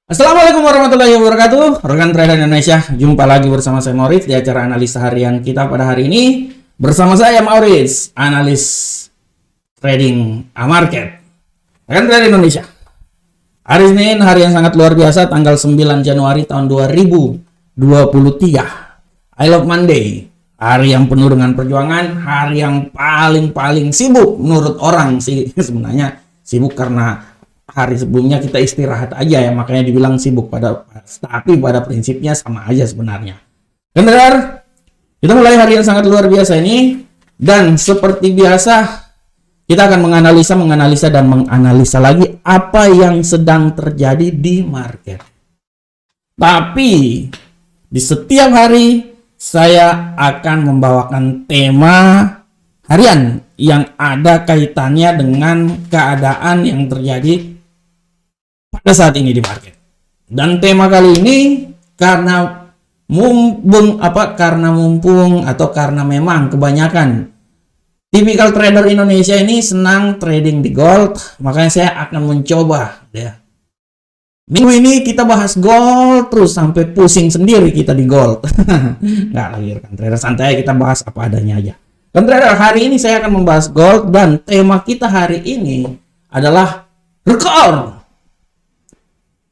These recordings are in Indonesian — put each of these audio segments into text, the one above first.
Assalamualaikum warahmatullahi wabarakatuh, rekan trader Indonesia. Jumpa lagi bersama saya Maurits di acara analisa harian kita pada hari ini. Bersama saya Maurits, analis trading market. Rekan trader Indonesia, hari Senin, hari yang sangat luar biasa, tanggal 9 Januari tahun 2023. I love Monday, hari yang penuh dengan perjuangan, hari yang paling sibuk menurut orang sih. Sebenarnya sibuk karena hari sebelumnya kita istirahat aja ya, makanya dibilang sibuk, tapi pada prinsipnya sama aja sebenarnya. Benar, kita mulai hari yang sangat luar biasa ini, dan seperti biasa kita akan menganalisa dan menganalisa lagi apa yang sedang terjadi di market. Tapi di setiap hari saya akan membawakan tema harian yang ada kaitannya dengan keadaan yang terjadi pada saat ini di market. Dan tema kali ini karena memang kebanyakan tipikal trader Indonesia ini senang trading di gold, makanya saya akan mencoba ya. Minggu ini kita bahas gold terus sampai pusing sendiri kita di gold. Nggak lagi kan trader, santai, kita bahas apa adanya aja. Dan trader, hari ini saya akan membahas gold dan tema kita hari ini adalah rekor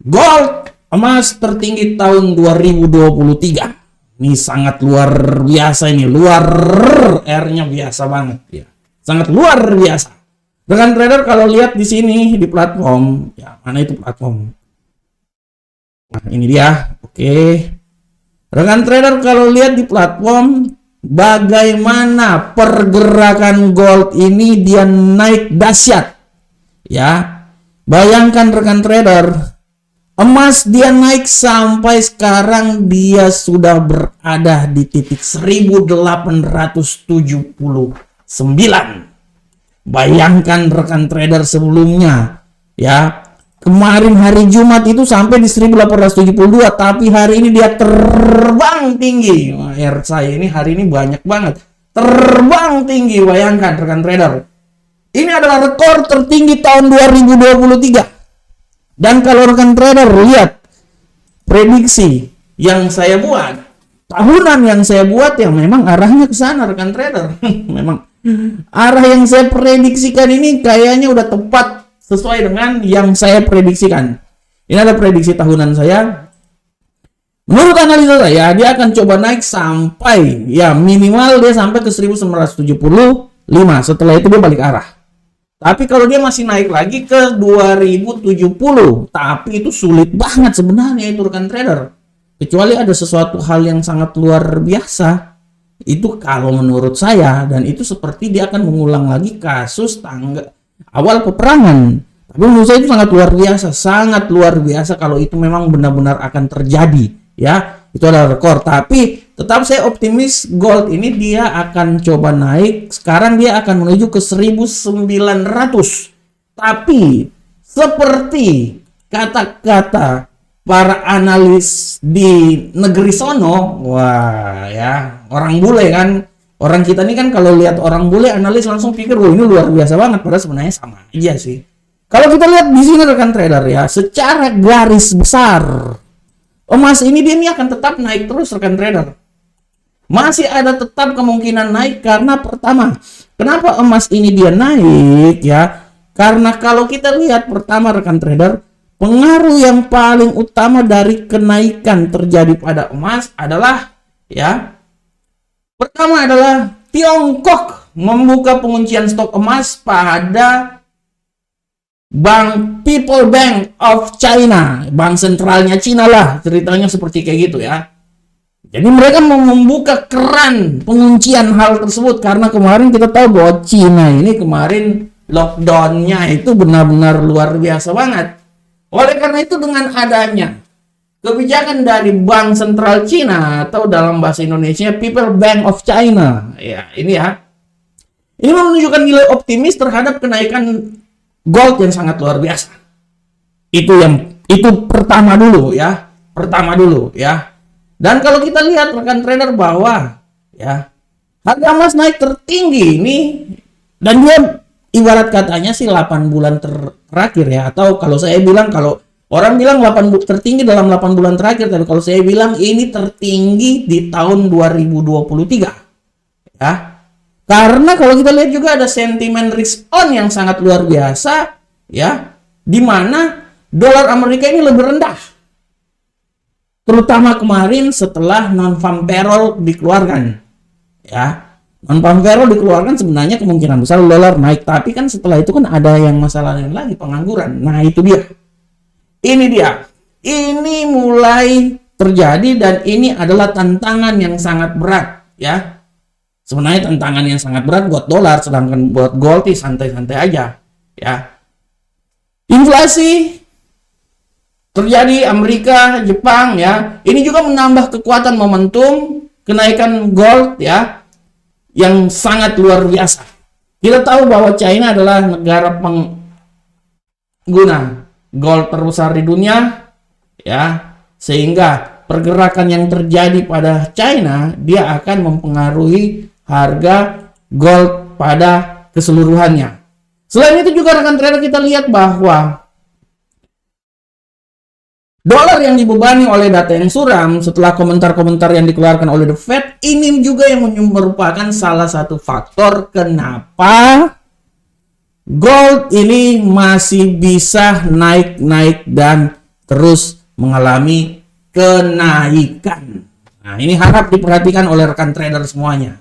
gold emas tertinggi tahun 2023. Ini sangat luar biasa, ini luar R-nya biasa banget ya. Sangat luar biasa. Rekan trader kalau lihat di sini di platform, ya mana itu platform? Nah, ini dia. Oke. Rekan trader kalau lihat di platform bagaimana pergerakan gold ini, dia naik dahsyat. Ya. Bayangkan rekan trader, emas dia naik sampai sekarang dia sudah berada di titik 1879. Bayangkan rekan trader sebelumnya ya, kemarin hari Jumat itu sampai di 1872, tapi hari ini dia terbang tinggi. R saya ini hari ini banyak banget terbang tinggi. Bayangkan rekan trader, ini adalah rekor tertinggi tahun 2023. Dan kalau rekan trader lihat prediksi yang saya buat, tahunan yang saya buat, yang memang arahnya ke sana rekan trader. Memang arah yang saya prediksikan ini kayaknya udah tepat sesuai dengan yang saya prediksikan. Ini ada prediksi tahunan saya. Menurut analisa saya, dia akan coba naik sampai, ya minimal dia sampai ke 1975. Setelah itu dia balik arah. Tapi kalau dia masih naik lagi ke 2070, tapi itu sulit banget sebenarnya itu rekan trader. Kecuali ada sesuatu hal yang sangat luar biasa. Itu kalau menurut saya, dan itu seperti dia akan mengulang lagi kasus awal peperangan. Tapi menurut saya itu sangat luar biasa kalau itu memang benar-benar akan terjadi, ya. Itu adalah rekor, tapi tetap saya optimis gold ini dia akan coba naik. Sekarang dia akan menuju ke 1900. Tapi seperti kata-kata para analis di negeri sono, wah ya, orang bule kan. Orang kita ini kan kalau lihat orang bule analis langsung pikir, wah ini luar biasa banget, padahal sebenarnya sama aja sih. Kalau kita lihat di sini rekan trader ya, secara garis besar emas ini dia ini akan tetap naik terus rekan trader. Masih ada tetap kemungkinan naik karena pertama, kenapa emas ini dia naik ya? Karena kalau kita lihat pertama rekan trader, pengaruh yang paling utama dari kenaikan terjadi pada emas adalah ya, pertama adalah Tiongkok membuka penguncian stok emas pada People Bank of China, bank sentralnya Cina lah, ceritanya seperti kayak gitu ya. Jadi mereka mau membuka keran penguncian hal tersebut karena kemarin kita tahu bahwa Cina ini kemarin lockdownnya itu benar-benar luar biasa banget. Oleh karena itu dengan adanya kebijakan dari bank sentral Cina atau dalam bahasa Indonesia People Bank of China, ya ini ya, ini menunjukkan nilai optimis terhadap kenaikan gold yang sangat luar biasa. Itu pertama dulu ya. Dan kalau kita lihat rekan trader bahwa ya, harga emas naik tertinggi ini, dan dia ibarat katanya sih 8 bulan terakhir ya, atau kalau saya bilang kalau Orang bilang tertinggi dalam 8 bulan terakhir, tapi kalau saya bilang ini tertinggi di tahun 2023. Ya. Karena kalau kita lihat juga ada sentimen risk on yang sangat luar biasa, ya, di mana dolar Amerika ini lebih rendah. Terutama kemarin setelah non-farm payroll dikeluarkan. Ya. Non-farm payroll dikeluarkan sebenarnya kemungkinan besar dolar naik, tapi kan setelah itu kan ada yang masalah lain lagi, pengangguran. Nah, itu dia. Ini dia. Ini mulai terjadi dan ini adalah tantangan yang sangat berat, ya. Sebenarnya tantangan yang sangat berat buat dolar, sedangkan buat gold santai-santai aja, ya. Inflasi terjadi Amerika, Jepang, ya. Ini juga menambah kekuatan momentum kenaikan gold, ya, yang sangat luar biasa. Kita tahu bahwa China adalah negara pengguna gold terbesar di dunia, ya, sehingga pergerakan yang terjadi pada China dia akan mempengaruhi harga gold pada keseluruhannya. Selain itu juga rekan trader kita lihat bahwa dolar yang dibebani oleh data yang suram setelah komentar-komentar yang dikeluarkan oleh The Fed ini juga yang merupakan salah satu faktor kenapa gold ini masih bisa naik dan terus mengalami kenaikan. Nah, ini harap diperhatikan oleh rekan trader semuanya.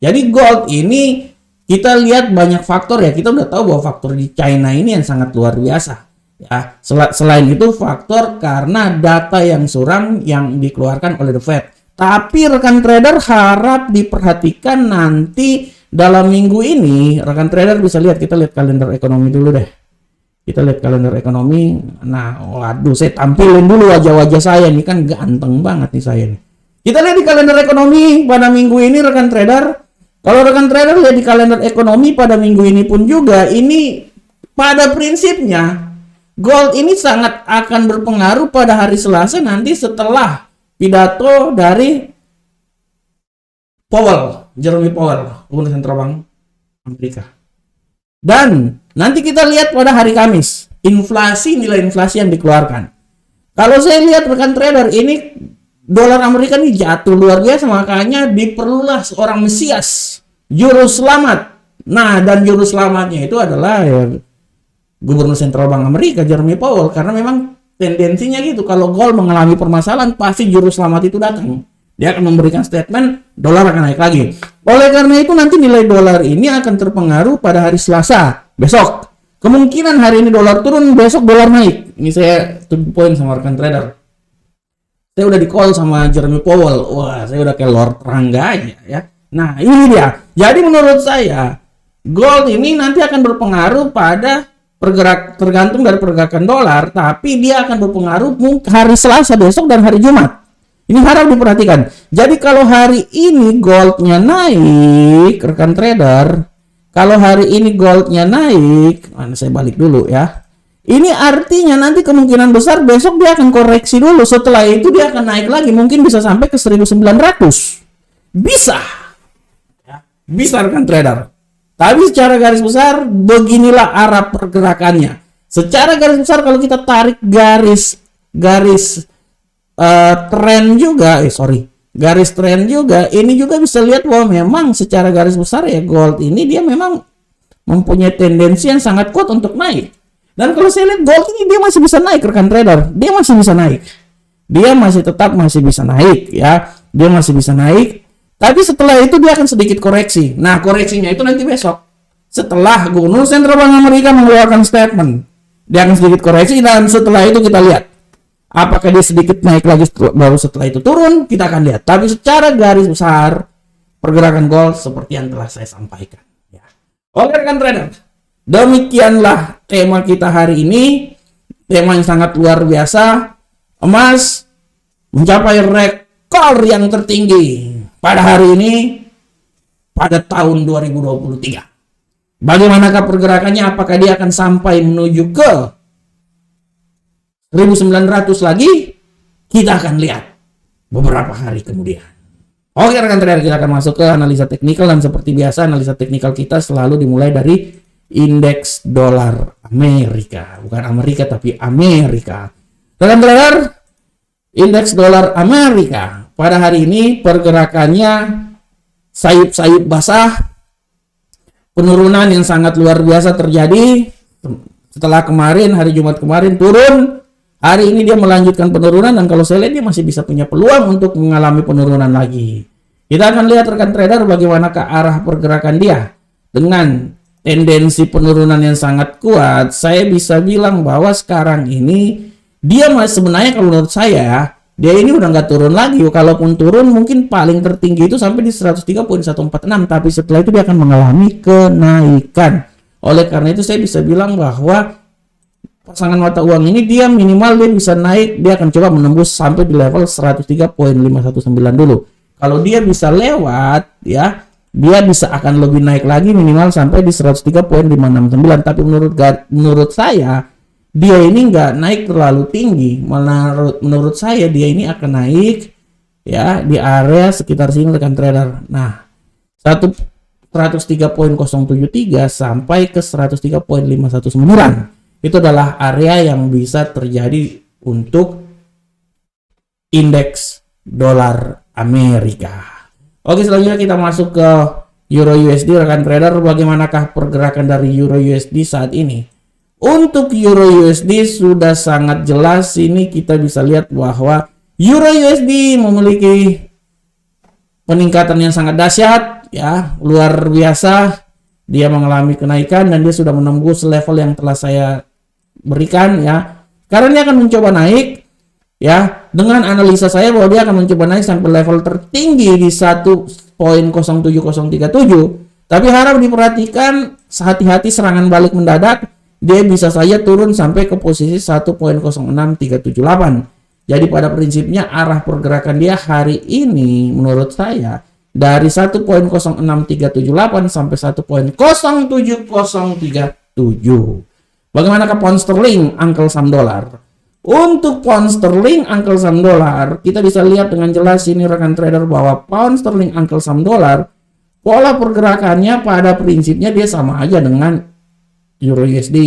Jadi gold ini kita lihat banyak faktor, ya. Kita udah tahu bahwa faktor di China ini yang sangat luar biasa. Ya, selain itu faktor karena data yang suram yang dikeluarkan oleh The Fed. Tapi rekan trader harap diperhatikan nanti dalam minggu ini, rekan trader bisa lihat, kita lihat kalender ekonomi dulu deh. Kita lihat kalender ekonomi. Nah, waduh, saya tampilin dulu wajah-wajah saya nih, kan ganteng banget nih saya nih. Kita lihat di kalender ekonomi pada minggu ini rekan trader. Kalau rekan trader lihat di kalender ekonomi pada minggu ini pun juga, ini pada prinsipnya gold ini sangat akan berpengaruh pada hari Selasa nanti setelah pidato dari Jerome Powell, Gubernur Sentral Bank Amerika. Dan nanti kita lihat pada hari Kamis, nilai inflasi yang dikeluarkan. Kalau saya lihat rekan trader, ini dolar Amerika ini jatuh luar biasa, makanya diperlulah seorang Mesias, juru selamat. Nah, dan juru selamatnya itu adalah Gubernur Sentral Bank Amerika, Jerome Powell, karena memang tendensinya gitu, kalau gold mengalami permasalahan, pasti juru selamat itu datang. Dia akan memberikan statement, dolar akan naik lagi. Oleh karena itu nanti nilai dolar ini akan terpengaruh pada hari Selasa, besok. Kemungkinan hari ini dolar turun, besok dolar naik. Ini saya to the point sama rekan trader. Saya udah di call sama Jerome Powell. Wah, saya udah kayak Lord Rangga aja, ya. Nah, ini dia. Jadi menurut saya, gold ini nanti akan berpengaruh pada tergantung dari pergerakan dolar, tapi dia akan berpengaruh hari Selasa besok dan hari Jumat. Ini harap diperhatikan. Jadi kalau hari ini goldnya naik, rekan trader, kalau hari ini goldnya naik, saya balik dulu ya. Ini artinya nanti kemungkinan besar besok dia akan koreksi dulu. Setelah itu dia akan naik lagi, mungkin bisa sampai ke 1.900. Bisa. Bisa rekan trader. Tapi secara garis besar, beginilah arah pergerakannya. Secara garis besar kalau kita tarik garis tren juga, garis tren juga, ini juga bisa lihat bahwa memang secara garis besar ya gold ini dia memang mempunyai tendensi yang sangat kuat untuk naik. Dan kalau saya lihat gold ini dia masih bisa naik rekan trader, dia masih bisa naik, dia masih bisa naik ya, dia masih bisa naik. Tapi setelah itu dia akan sedikit koreksi. Nah, koreksinya itu nanti besok setelah Gubernur Sentral Bank Amerika mengeluarkan statement, dia akan sedikit koreksi dan setelah itu kita lihat apakah dia sedikit naik lagi, baru setelah itu turun, kita akan lihat. Tapi secara garis besar, pergerakan gold seperti yang telah saya sampaikan. Ya. Oke rekan trader, demikianlah tema kita hari ini. Tema yang sangat luar biasa. Emas mencapai rekor yang tertinggi pada hari ini, pada tahun 2023. Bagaimanakah pergerakannya? Apakah dia akan sampai menuju ke 1.900 lagi? Kita akan lihat beberapa hari kemudian. Oke rekan trader, kita akan masuk ke analisa teknikal dan seperti biasa analisa teknikal kita selalu dimulai dari indeks dolar Amerika, bukan Amerika tapi Amerika. Rekan trader, indeks dolar Amerika pada hari ini pergerakannya sayup-sayup basah. Penurunan yang sangat luar biasa terjadi setelah kemarin, hari Jumat kemarin turun. Hari ini dia melanjutkan penurunan, dan kalau saya lihat dia masih bisa punya peluang untuk mengalami penurunan lagi. Kita akan lihat rekan trader bagaimana ke arah pergerakan dia. Dengan tendensi penurunan yang sangat kuat, saya bisa bilang bahwa sekarang ini dia masih, sebenarnya kalau menurut saya, dia ini udah nggak turun lagi. Kalaupun turun mungkin paling tertinggi itu sampai di 103.146, tapi setelah itu dia akan mengalami kenaikan. Oleh karena itu saya bisa bilang bahwa pasangan mata uang ini dia minimal dia bisa naik, dia akan coba menembus sampai di level 103.519 dulu. Kalau dia bisa lewat ya, dia bisa akan lebih naik lagi minimal sampai di 103.569. Tapi menurut saya dia ini nggak naik terlalu tinggi. Menurut saya dia ini akan naik ya di area sekitar sini rekan trader. Nah, 103.073 sampai ke 103.519 itu adalah area yang bisa terjadi untuk indeks dolar Amerika. Oke, selanjutnya kita masuk ke Euro USD rekan trader. Bagaimanakah pergerakan dari Euro USD saat ini? Untuk Euro USD sudah sangat jelas, ini kita bisa lihat bahwa Euro USD memiliki peningkatan yang sangat dahsyat ya, luar biasa. Dia mengalami kenaikan dan dia sudah menembus level yang telah saya berikan ya. Sekarang dia akan mencoba naik ya, dengan analisa saya bahwa dia akan mencoba naik sampai level tertinggi di 1.07037. Tapi harap diperhatikan, hati-hati serangan balik mendadak. Dia bisa saja turun sampai ke posisi 1.06378. Jadi pada prinsipnya arah pergerakan dia hari ini menurut saya dari 1.06378 sampai 1.07037. Bagaimanakah pound sterling angkel saham dolar? Untuk pound sterling angkel saham dolar, kita bisa lihat dengan jelas ini rekan trader bahwa pound sterling angkel saham dolar pola pergerakannya pada prinsipnya dia sama aja dengan Euro USD.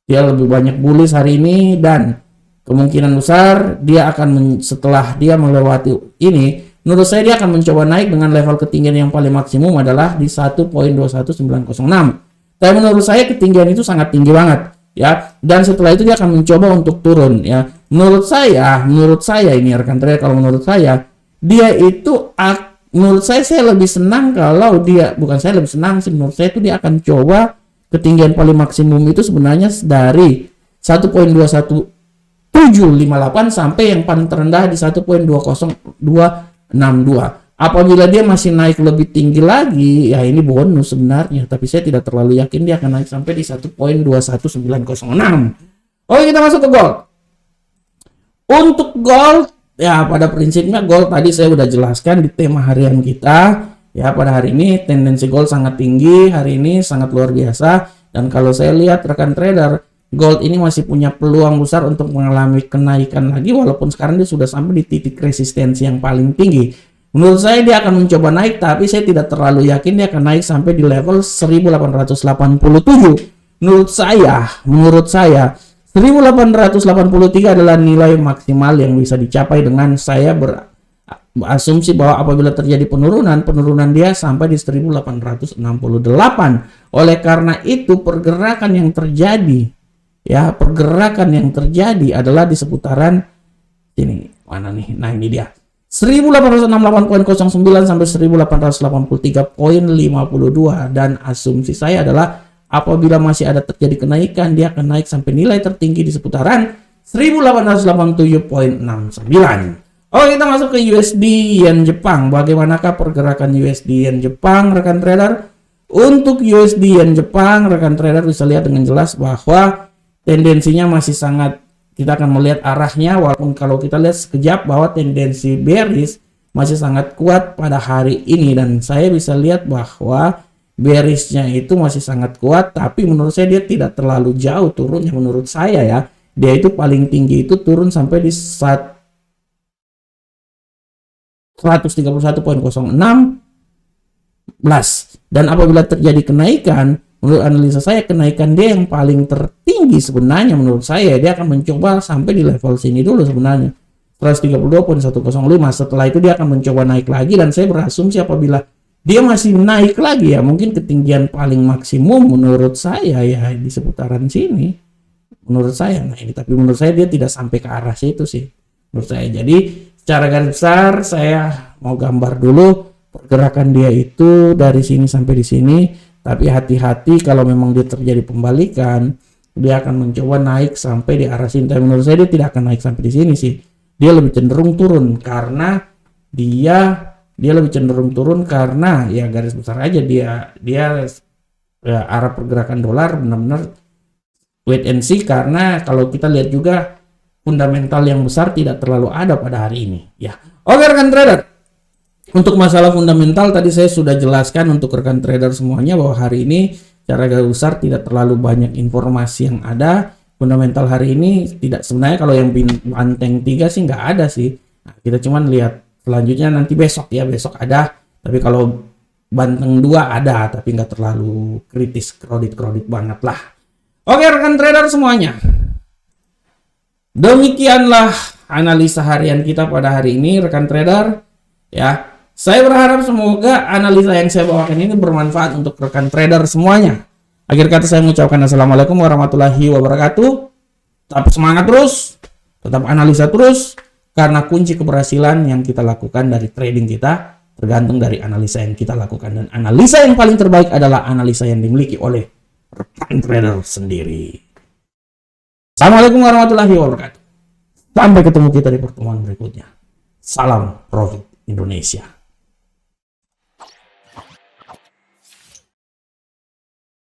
Dia lebih banyak bullish hari ini dan kemungkinan besar dia akan setelah dia melewati ini, menurut saya dia akan mencoba naik dengan level ketinggian yang paling maksimum adalah di 1.21906. Tapi menurut saya ketinggian itu sangat tinggi banget ya, dan setelah itu dia akan mencoba untuk turun ya. Menurut saya ini rekan trader, kalau menurut saya dia itu menurut saya lebih senang kalau dia, bukan saya lebih senang sih, menurut saya itu dia akan coba ketinggian paling maksimum itu sebenarnya dari 1.21758 sampai yang paling terendah di 1.20262. Apabila dia masih naik lebih tinggi lagi, ya ini bonus sebenarnya, tapi saya tidak terlalu yakin dia akan naik sampai di 1.21906. Oke, kita masuk ke gold. Untuk gold, ya pada prinsipnya gold tadi saya udah jelaskan di tema harian kita. Ya, pada hari ini tendensi gold sangat tinggi, hari ini sangat luar biasa. Dan kalau saya lihat rekan trader, gold ini masih punya peluang besar untuk mengalami kenaikan lagi, walaupun sekarang dia sudah sampai di titik resistensi yang paling tinggi. Menurut saya dia akan mencoba naik, tapi saya tidak terlalu yakin dia akan naik sampai di level 1887. Menurut saya 1883 adalah nilai maksimal yang bisa dicapai dengan saya berasumsi bahwa apabila terjadi penurunan dia sampai di 1868. Oleh karena itu pergerakan yang terjadi adalah di seputaran ini. Mana nih? Nah, ini dia. 1868.09 sampai 1883.52, dan asumsi saya adalah apabila masih ada terjadi kenaikan, dia akan naik sampai nilai tertinggi di seputaran 1887.69. Oh, kita masuk ke USD Yen Jepang. Bagaimanakah pergerakan USD Yen Jepang, rekan trader? Untuk USD Yen Jepang, rekan trader bisa lihat dengan jelas bahwa tendensinya masih sangat, kita akan melihat arahnya, walaupun kalau kita lihat sekejap bahwa tendensi bearish masih sangat kuat pada hari ini, dan saya bisa lihat bahwa bearishnya itu masih sangat kuat, tapi menurut saya dia tidak terlalu jauh turunnya. Menurut saya ya, dia itu paling tinggi itu turun sampai di 131.06, dan apabila terjadi kenaikan menurut analisa saya kenaikan dia yang paling tertinggi sebenarnya menurut saya dia akan mencoba sampai di level sini dulu sebenarnya 132.105. Setelah itu dia akan mencoba naik lagi dan saya berasumsi apabila dia masih naik lagi ya mungkin ketinggian paling maksimum menurut saya ya di seputaran sini menurut saya. Nah ini tapi menurut saya dia tidak sampai ke arah situ sih menurut saya. Jadi secara garis besar saya mau gambar dulu pergerakan dia itu dari sini sampai di sini. Tapi hati-hati kalau memang dia terjadi pembalikan, dia akan mencoba naik sampai di arah sini. Tapi menurut saya dia tidak akan naik sampai di sini sih. Dia lebih cenderung turun karena dia lebih cenderung turun karena ya garis besar aja dia ya, arah pergerakan dolar benar-benar wait and see karena kalau kita lihat juga fundamental yang besar tidak terlalu ada pada hari ini. Ya, oke rekan trader. Untuk masalah fundamental tadi saya sudah jelaskan untuk rekan trader semuanya bahwa hari ini secara garis besar tidak terlalu banyak informasi yang ada. Fundamental hari ini tidak sebenarnya kalau yang banteng 3 sih nggak ada sih. Nah, kita cuman lihat selanjutnya nanti besok ya besok ada. Tapi kalau banteng 2 ada tapi nggak terlalu kritis kredit banget lah. Oke rekan trader semuanya. Demikianlah analisa harian kita pada hari ini rekan trader ya. Saya berharap semoga analisa yang saya bawakan ini bermanfaat untuk rekan trader semuanya. Akhir kata saya mengucapkan assalamualaikum warahmatullahi wabarakatuh. Tetap semangat terus, tetap analisa terus, karena kunci keberhasilan yang kita lakukan dari trading kita tergantung dari analisa yang kita lakukan. Dan analisa yang paling terbaik adalah analisa yang dimiliki oleh rekan trader sendiri. Assalamualaikum warahmatullahi wabarakatuh. Sampai ketemu kita di pertemuan berikutnya. Salam Profit Indonesia.